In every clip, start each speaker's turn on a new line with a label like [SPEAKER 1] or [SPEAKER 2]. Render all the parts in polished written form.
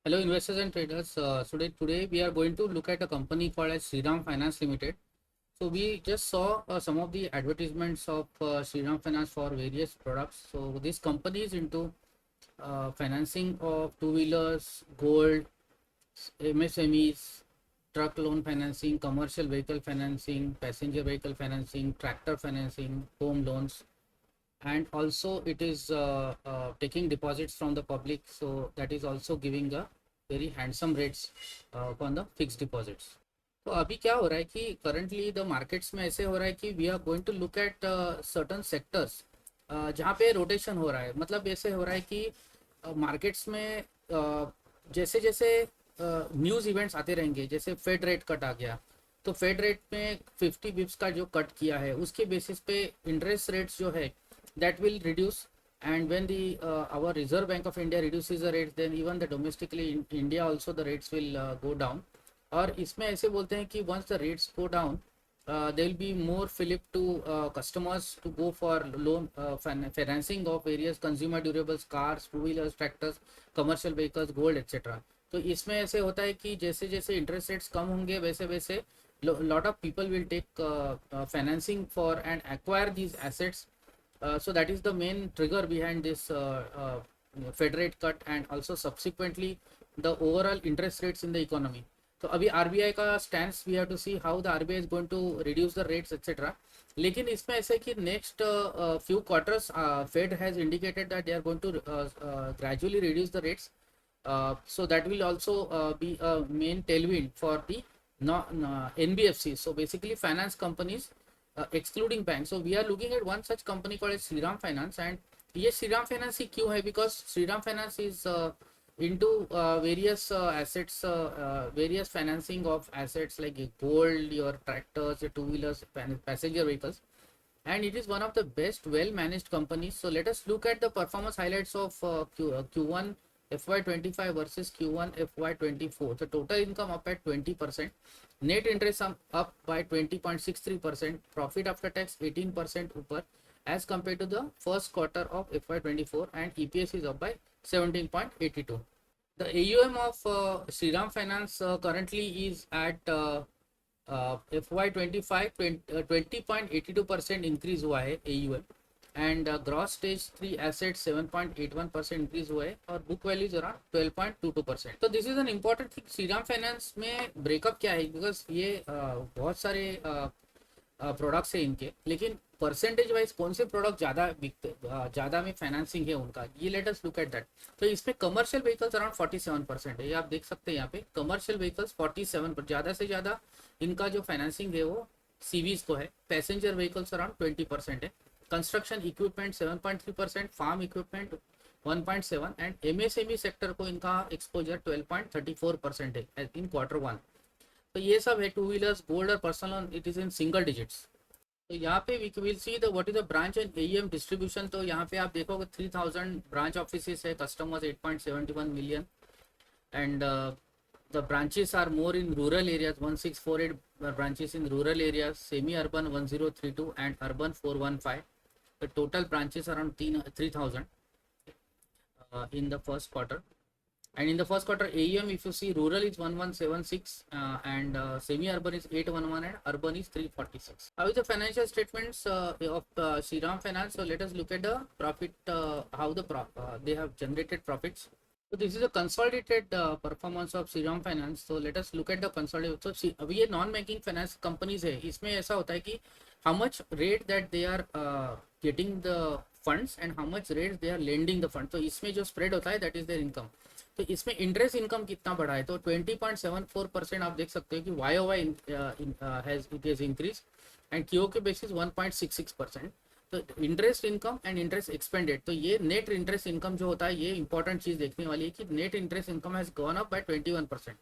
[SPEAKER 1] Hello, investors and traders. Today we are going to look at a company called as Shriram Finance Limited. So we just saw some of the advertisements of Shriram Finance for various products. So this company is into financing of two-wheelers, gold, MSMEs, truck loan financing, commercial vehicle financing, passenger vehicle financing, tractor financing, home loans, and also it is taking deposits from the public, so that is also giving a very handsome rates on the fixed deposits. तो अभी क्या हो रहा है कि currently the markets में ऐसे हो रहा है कि we are going to look at certain sectors जहाँ पे रोटेशन हो रहा है, मतलब ऐसे हो रहा है कि मार्केट्स में जैसे जैसे न्यूज़ इवेंट्स आते रहेंगे, जैसे फेड रेट कट आ गया तो फेड रेट में 50 बिप्स का जो कट किया है उसके बेसिस पे इंटरेस्ट रेट्स जो है that will reduce, and when the our Reserve Bank of India reduces the rates, then even the domestically in India also the rates will go down. और इसमें ऐसे बोलते हैं कि once the rates go down, there will be more fillip to customers to go for loan financing of various consumer durables, cars, two wheelers, tractors, commercial vehicles, gold, etc. तो इसमें ऐसे होता है कि जैसे जैसे इंटरेस्ट रेट्स कम होंगे वैसे वैसे lot of people will take financing for and acquire these assets. So that is the main trigger behind this Fed rate cut and also subsequently the overall interest rates in the economy. तो अभी RBI का stand we have to see how the RBI is going to reduce the rates etcetera. लेकिन इसमें ऐसे कि next few quarters Fed has indicated that they are going to gradually reduce the rates. So that will also be a main tailwind for the NBFC. So basically finance companies excluding banks. So we are looking at one such company called as Shriram Finance, and ये Shriram Finance ही क्यों है? Because Shriram Finance is into various assets, various financing of assets like gold, your tractors, your two-wheelers, passenger vehicles, and it is one of the best well-managed companies. So let us look at the performance highlights of Q1 FY25 versus Q1 FY24. The total income up at 20%, net interest up by 20.63%, profit after tax 18% ऊपर as compared to the first quarter of FY24, and EPS is up by 17.82. The AUM of Shriram Finance currently is at FY25 20.82% increase हुआ है AUM, and gross stage 3 assets 7.81% increase हुआ है, और book value is around 12.22%. तो this is an important thing. Shriram finance में breakup क्या है? Because ये बहुत सारे प्रोडक्ट्स है इनके, लेकिन परसेंटेज वाइज कौन से प्रोडक्ट ज़्यादा बिकते, ज़्यादा में फाइनेंसिंग है उनका, ये let us look at that. तो इसमें कमर्शियल व्हीकल्स अराउंड 47% है, ये आप देख सकते हैं यहाँ पे. कमर्शियल व्हीकल्स 47%, ज़्यादा से ज़्यादा इनका जो फाइनेंसिंग है वो सीवीज को है. पैसेंजर व्हीकल्स अराउंड 20% है. Construction equipment 7.3%, farm equipment 1.7, and MSME sector को इनका एक्सपोजर 12.34% है इन Q1. तो ये सब है. टू व्हीलर्स, गोल्ड और personal loan it is in single digits. तो यहाँ पे we will see the what is the branch and AEM distribution. तो यहाँ पे आप देखोगे 3000 ब्रांच ऑफिसेस है, customers 8.71 million, and the branches are more in rural areas, 1648 branches in rural areas, semi urban 1032, and urban 415. The total branches around 3000 in the first quarter. And in the first quarter AUM, if you see, rural is 1176, and semi-urban is 811, and urban is 346. How is the financial statements of Shriram Finance? So let us look at the profit, how they have generated profits. So this is a consolidated performance of Shriram Finance. So let us look at the consolidated. So अभी ये non banking finance companies है, इसमें ऐसा होता है कि how much rate that they are getting the funds and how much rate they are lending the fund. तो इसमें जो spread होता है that is their income. तो इसमें इंटरेस्ट इनकम कितना बढ़ा है? तो 20.74% आप देख सकते हो कि YOY has it is increase, and QOQ basis 1.66%. तो interest income and interest expanded, तो ये नेट इंटरेस्ट इनकम जो होता है, ये इंपॉर्टेंट चीज देखने वाली है कि net interest income has gone up by 21%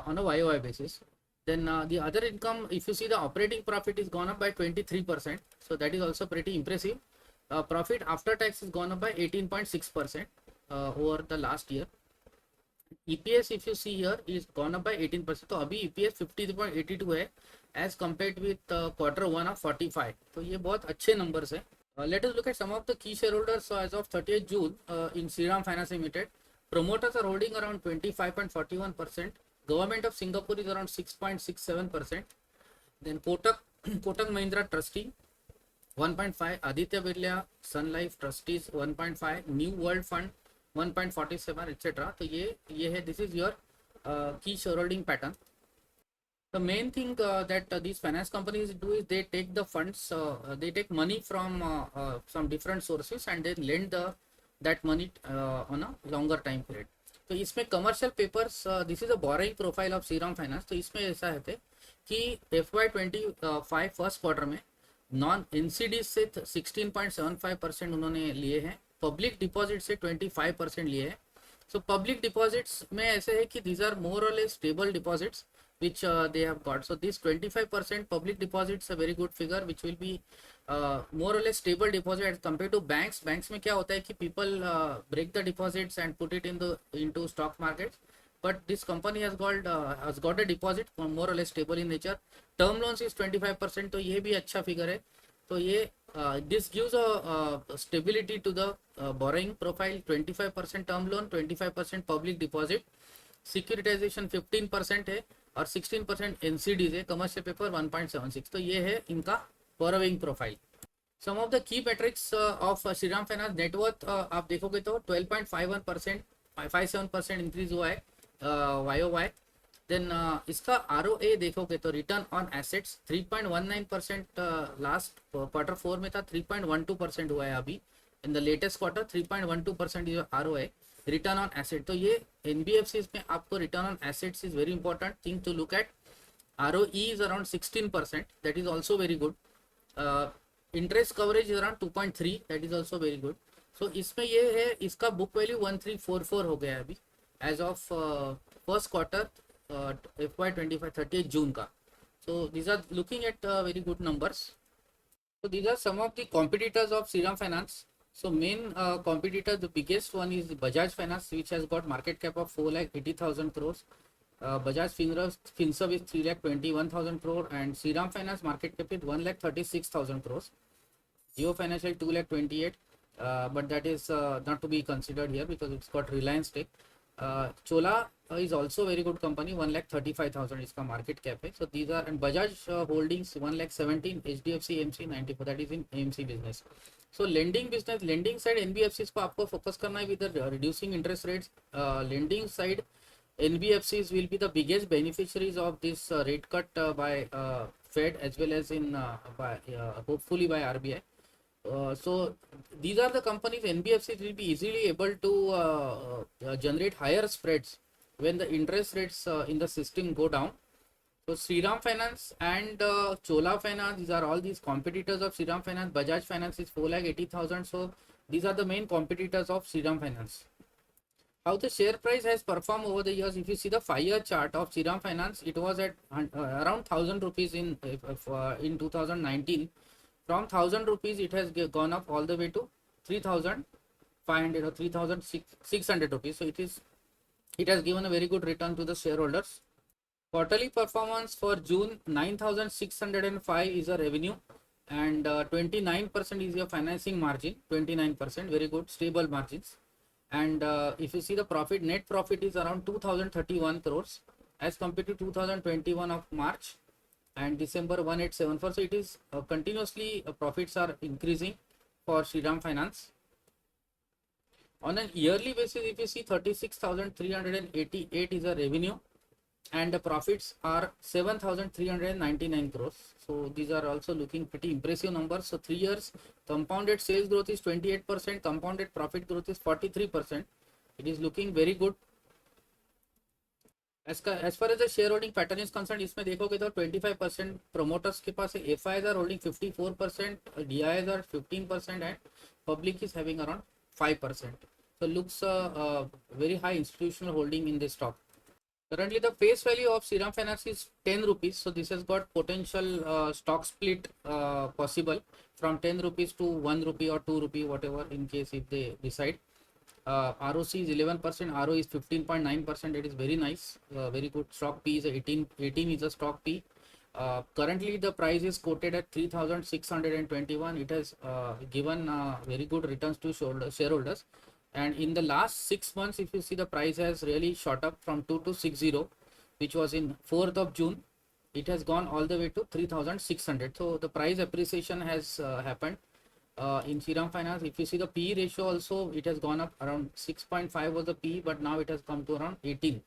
[SPEAKER 1] on a YOY basis. Then the other income, if you see, the operating profit is gone up by 23%, so that is also pretty impressive. Profit after tax is gone up by 18.6% over the last year. EPS if you see here is gone up by 18%. तो अभी EPS 53.82 है as compared with Q1 of 45. तो ये बहुत अच्छे numbers है. Let us look at some of the key shareholders. So as of 30th June in Shriram Finance Limited, Promoters are holding around 25.41%. Government of Singapore is around 6.67%. Then Kotak Mahindra Trustee 1.5, Aditya Birla Sun Life Trustees 1.5, New World Fund 1.47, etc. तो ये है, this is your key shareholding pattern. The main thing that these finance companies do is they take the funds, they take money from some different sources and they lend that money on a longer time period. तो इसमें commercial papers, this is a boring profile of Shriram finance. तो इसमें ऐसा है कि FY25 first quarter में non NCD से 16.75% उन्होंने लिए हैं, पब्लिक डिपॉजिट से 25% लिए हैं. सो पब्लिक डिपॉजिट्स में ऐसे है कि दीज आर मोर और less stable deposits which they have got. So this 25% public deposits a very good figure which will be more or less stable deposit as compared to banks. Banks में क्या होता है कि people break the deposits and put it into stock markets, but this company has got a deposit more or less stable in nature. Term loans is 25%, तो ये भी अच्छा figure है. तो ये this gives a stability to the borrowing profile. 25% term loan, 25% public deposit, securitisation 15% है और 16% NCDs है, कमर्शियल पेपर 1.76. तो ये है इनका borrowing profile. Some of the key metrics of Shriram finance. Net worth आप देखोगे तो 12.51%, 57% इंक्रीज हुआ है YOY. देन इसका ROA देखोगे तो return on assets 3.19% last quarter 4 में था, 3.12% हुआ है अभी in the latest quarter. 3.12% is ROA, return on asset. तो ये एनबीएफसी में आपको return on assets is very important thing to look at. ROE is around 16%, that is also very good. Interest coverage is around 2.3, that is also very good. So इसमें ये है, इसका book value 1344 हो गया है अभी as of first quarter FY25 30 जून का. So these are looking at very good numbers. So these are some of the competitors of Shriram Finance. So main competitor, the biggest one is Bajaj Finance, which has got market cap of 4,80,000 crores. Bajaj Finserv is 3,21,000 crore and Shriram Finance market cap is 1,36,000 crores. Jio Financial 2,28, but that is not to be considered here because it's got Reliance stake. Chola is also very good company, 1,35,000 इसका market cap है. So these are, and Bajaj Holdings 1,17, HDFC AMC 94, that is in AMC business. So lending business, lending side NBFCs को आपको focus करना है with the reducing interest rates. Lending side NBFCs will be the biggest beneficiaries of this rate cut by Fed as well as in by hopefully by RBI. So these are the companies, NBFCs will be easily able to generate higher spreads when the interest rates in the system go down. So Shriram Finance and Chola Finance, these are all these competitors of Shriram Finance. Bajaj Finance is 4,80,000. So these are the main competitors of Shriram Finance. How the share price has performed over the years? If you see the 5-year chart of Shriram Finance, it was at around 1,000 rupees in 2019. From 1,000 rupees, it has gone up all the way to 3,500 or 3,600 rupees. So it has given a very good return to the shareholders. Quarterly performance for June, 9,605 is a revenue and 29% is your financing margin. 29%, very good, stable margins. And if you see the profit, net profit is around 2,031 crores as compared to 2021 of March and December 1,874. So it is continuously profits are increasing for Shriram Finance. On an yearly basis, if you see 36,388 is a revenue and the profits are 7,399 crores. So these are also looking pretty impressive numbers. So 3 years compounded sales growth is 28%, compounded profit growth is 43%. It is looking very good. As far as the shareholding pattern is concerned, इसमें देखोगे तो 25% promoters के पास है, FIs are holding 54%, DIs are 15% and public is having around 5%. So looks very high institutional holding in this stock. Currently the face value of Shriram Finance is 10 rupees. So this has got potential stock split possible from 10 rupees to 1 rupee or 2 rupee, whatever, in case if they decide. ROC is 11%, RO is 15.9%. It is very nice, very good. Stock P is 18 is a stock P. Currently the price is quoted at 3,621. It has given very good returns to shareholders. And in the last 6 months, if you see, the price has really shot up from 2260, which was in 4th of June. It has gone all the way to 3600. So the price appreciation has happened in Shriram Finance. If you see the PE ratio also, it has gone up around 6.5 was the PE, but now it has come to around 18.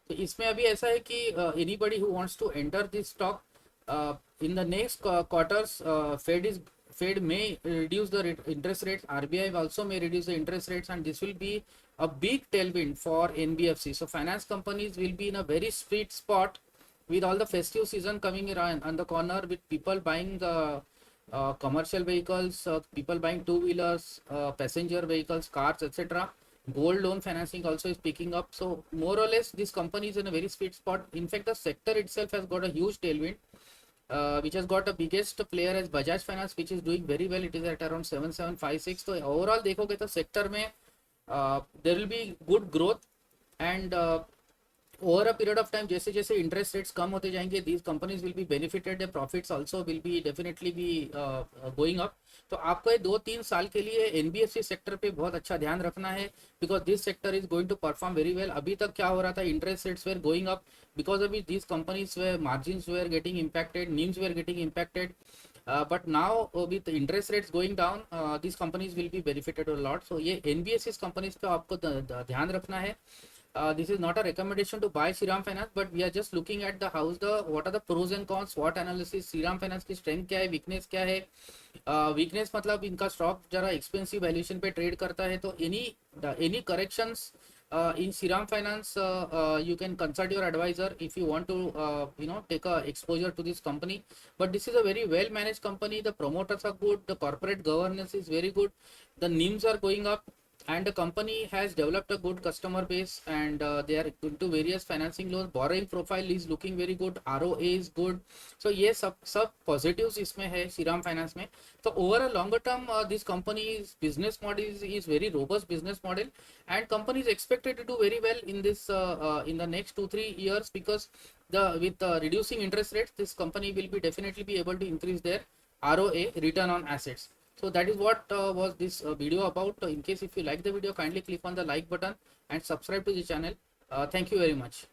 [SPEAKER 1] तो इसमें अभी ऐसा है कि anybody who wants to enter this stock in the next quarters, Fed may reduce the interest rates. RBI also may reduce the interest rates, and this will be a big tailwind for NBFC. So finance companies will be in a very sweet spot with all the festive season coming around on the corner, with people buying the commercial vehicles, people buying two-wheelers, passenger vehicles, cars, etc. Gold loan financing also is picking up. So more or less, this company is in a very sweet spot. In fact, the sector itself has got a huge tailwind, which has got the biggest player as Bajaj Finance, which is doing very well. It is at around 7756. So overall देखोगे तो sector में there will be good growth, and over a period of time, जैसे जैसे interest rates कम होते जाएंगे, these companies will be benefited, their profits also will be definitely be going up. तो आपको ये 2-3 साल के लिए NBFC सेक्टर पे बहुत अच्छा ध्यान रखना है, because this sector is going to perform very well. अभी तक क्या हो रहा था, interest rates were going up, because अभी this companies were margins were getting impacted, NIMs were getting impacted. But now with interest rates going down, these companies will be benefited a lot. So ये NBFC companies पे आपको ध्यान रखना है. This is not a recommendation to buy Shriram Finance, but we are just looking at the what are the pros and cons, what analysis, Shriram Finance की strength क्या है, weakness क्या है. Weakness मतलब इनका स्टॉक जरा एक्सपेंसिव वैल्यूएशन पे trade करता है, तो any corrections in Shriram Finance, you can consult your advisor if you want to take a exposure to this company. But this is a very well managed company. The promoters are good, the corporate governance is very good, the NIMs are going up, and the company has developed a good customer base, and they are into various financing loans. Borrowing profile is looking very good, ROA is good. So ये सब positives इसमें है Shriram Finance में. So over a longer term, this company's business model is very robust business model, and company is expected to do very well in this in the next 2-3 years, because with reducing interest rates, this company will be definitely be able to increase their ROA, return on assets. So that is what was this video about. In case if you like the video, kindly click on the like button and subscribe to the channel. Thank you very much.